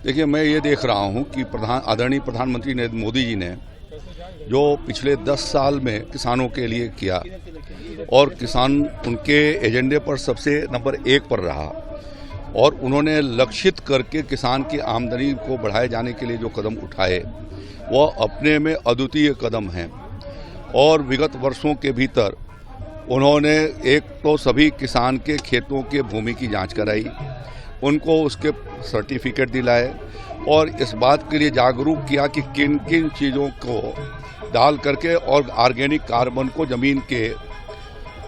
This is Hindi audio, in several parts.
देखिए, मैं ये देख रहा हूँ कि आदरणीय प्रधानमंत्री नरेंद्र मोदी जी ने जो पिछले 10 साल में किसानों के लिए किया और किसान उनके एजेंडे पर सबसे नंबर 1 पर रहा और उन्होंने लक्षित करके किसान की आमदनी को बढ़ाए जाने के लिए जो कदम उठाए वह अपने में अद्वितीय कदम हैं। और विगत वर्षों के भीतर उन्होंने एक तो सभी किसान के खेतों के भूमि की जांच कराई, उनको उसके सर्टिफिकेट दिलाए और इस बात के लिए जागरूक किया कि किन किन चीज़ों को डाल करके और ऑर्गेनिक कार्बन को ज़मीन के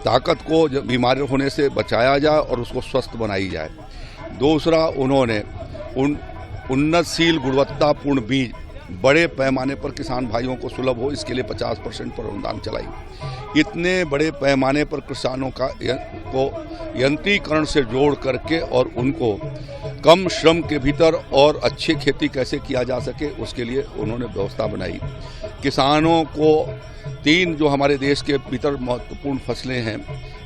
ताकत को बीमारी होने से बचाया जाए और उसको स्वस्थ बनाई जाए। दूसरा, उन्होंने उन्नतशील गुणवत्तापूर्ण बीज बड़े पैमाने पर किसान भाइयों को सुलभ हो, इसके लिए 50% पर अनुदान चलाई। इतने बड़े पैमाने पर किसानों को यंत्रीकरण से जोड़ करके और उनको कम श्रम के भीतर और अच्छी खेती कैसे किया जा सके उसके लिए उन्होंने व्यवस्था बनाई। किसानों को 3 जो हमारे देश के भीतर महत्वपूर्ण फसलें हैं,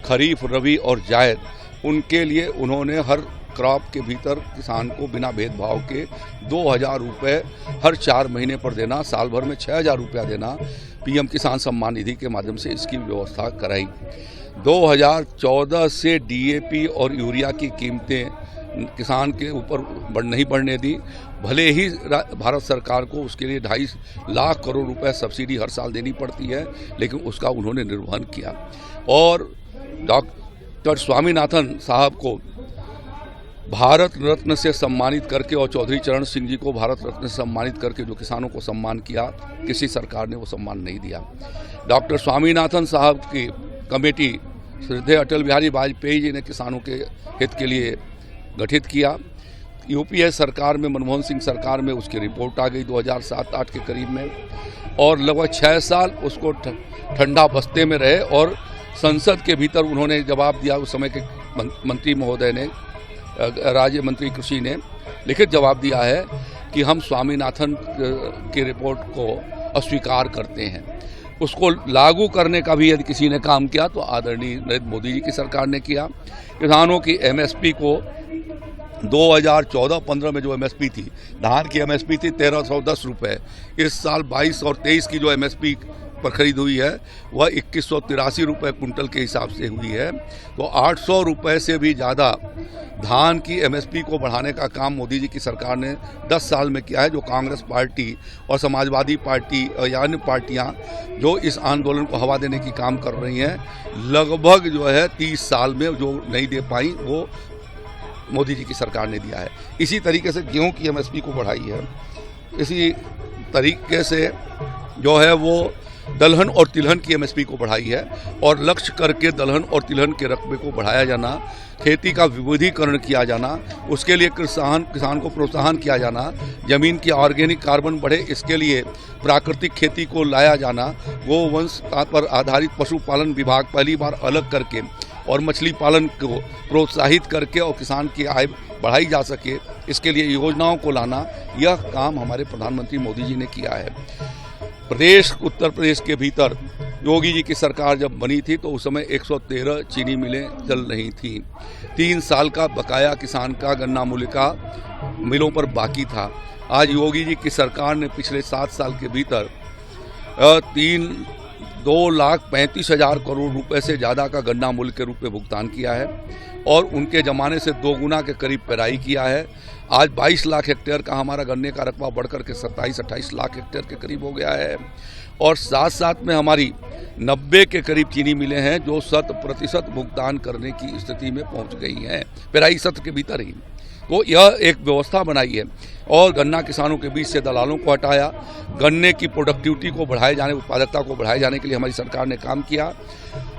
खरीफ, रबी और जायद, उनके लिए उन्होंने हर क्रॉप के भीतर किसान को बिना भेदभाव के 2000 रुपये हर 4 महीने पर देना, साल भर में 6000 रुपया देना, पीएम किसान सम्मान निधि के माध्यम से इसकी व्यवस्था कराई। 2014 से डीएपी और यूरिया की कीमतें किसान के ऊपर नहीं बढ़ने दी। भले ही भारत सरकार को उसके लिए 2.5 लाख करोड़ रुपए सब्सिडी हर साल देनी पड़ती है, लेकिन उसका उन्होंने निर्वहन किया। और डॉक्टर स्वामीनाथन साहब को भारत रत्न से सम्मानित करके और चौधरी चरण सिंह जी को भारत रत्न से सम्मानित करके जो किसानों को सम्मान किया, किसी सरकार ने वो सम्मान नहीं दिया। डॉक्टर स्वामीनाथन साहब की कमेटी श्रद्धेय अटल बिहारी वाजपेयी जी ने किसानों के हित के लिए गठित किया। यूपीए सरकार में, मनमोहन सिंह सरकार में उसकी रिपोर्ट आ गई 2007-8 के करीब में और लगभग 6 साल उसको ठंडा बस्ते में रहे और संसद के भीतर उन्होंने जवाब दिया। उस समय के मंत्री महोदय ने, राज्य मंत्री कृषि ने लिखित जवाब दिया है कि हम स्वामीनाथन की रिपोर्ट को अस्वीकार करते हैं। उसको लागू करने का भी यदि किसी ने काम किया तो आदरणीय नरेंद्र मोदी जी की सरकार ने किया। किसानों की एमएसपी को 2014-15 में जो एमएसपी थी, धान की एमएसपी थी 1310 रुपये। इस साल 22 और 23 की जो एमएसपी पर खरीद हुई है वह 2183 रुपये कुंटल के हिसाब से हुई है। तो 800 रुपये से भी ज़्यादा धान की एमएसपी को बढ़ाने का काम मोदी जी की सरकार ने 10 साल में किया है। जो कांग्रेस पार्टी और समाजवादी पार्टी या अन्य पार्टियां जो इस आंदोलन को हवा देने की काम कर रही हैं, लगभग जो है 30 साल में जो नहीं दे पाई वो मोदी जी की सरकार ने दिया है। इसी तरीके से गेहूं की एमएसपी को बढ़ाई है। इसी तरीके से जो है वो दलहन और तिलहन की एमएसपी को बढ़ाई है और लक्ष्य करके दलहन और तिलहन के रकबे को बढ़ाया जाना, खेती का विविधीकरण किया जाना, उसके लिए किसान को प्रोत्साहन किया जाना, जमीन की ऑर्गेनिक कार्बन बढ़े इसके लिए प्राकृतिक खेती को लाया जाना, गोवंश पर आधारित पशुपालन विभाग पहली बार अलग करके और मछली पालन को प्रोत्साहित करके और किसान की आय बढ़ाई जा सके, इसके लिए योजनाओं को लाना, यह काम हमारे प्रधानमंत्री मोदी जी ने किया है। उत्तर प्रदेश के भीतर योगी जी की सरकार जब बनी थी तो उस समय 113 चीनी मिलें चल रही थीं। 3 साल का बकाया किसान का गन्ना मूल्य का मिलों पर बाकी था। आज योगी जी की सरकार ने पिछले 7 साल के भीतर 2,35,000 करोड़ रुपए से ज़्यादा का गन्ना मूल्य के रूप में भुगतान किया है और उनके ज़माने से 2 गुना के करीब पेराई किया है। आज 22 लाख हेक्टेयर का हमारा गन्ने का रकबा बढ़कर के 27-28 लाख हेक्टेयर के करीब हो गया है और साथ में हमारी 90 के करीब चीनी मिलें हैं जो 100% भुगतान करने की स्थिति में पहुंच गई हैं, पेराई सत्र के भीतर ही। तो यह एक व्यवस्था बनाई है और गन्ना किसानों के बीच से दलालों को हटाया। गन्ने की प्रोडक्टिविटी को बढ़ाए जाने, उत्पादकता को बढ़ाए जाने के लिए हमारी सरकार ने काम किया।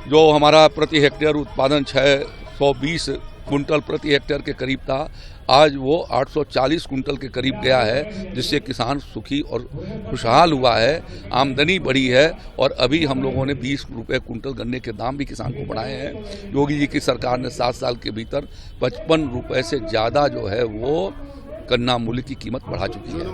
जो हमारा प्रति हेक्टेयर उत्पादन 620 कुंटल प्रति हेक्टेयर के करीब था, आज वो 840 कुंटल के करीब गया है, जिससे किसान सुखी और खुशहाल हुआ है, आमदनी बढ़ी है और अभी हम लोगों ने 20 रुपये कुंटल गन्ने के दाम भी किसान को बढ़ाए हैं। योगी जी की सरकार ने 7 साल के भीतर 55 रुपये से ज़्यादा जो है वो गन्ना मूल्य की कीमत बढ़ा चुकी है।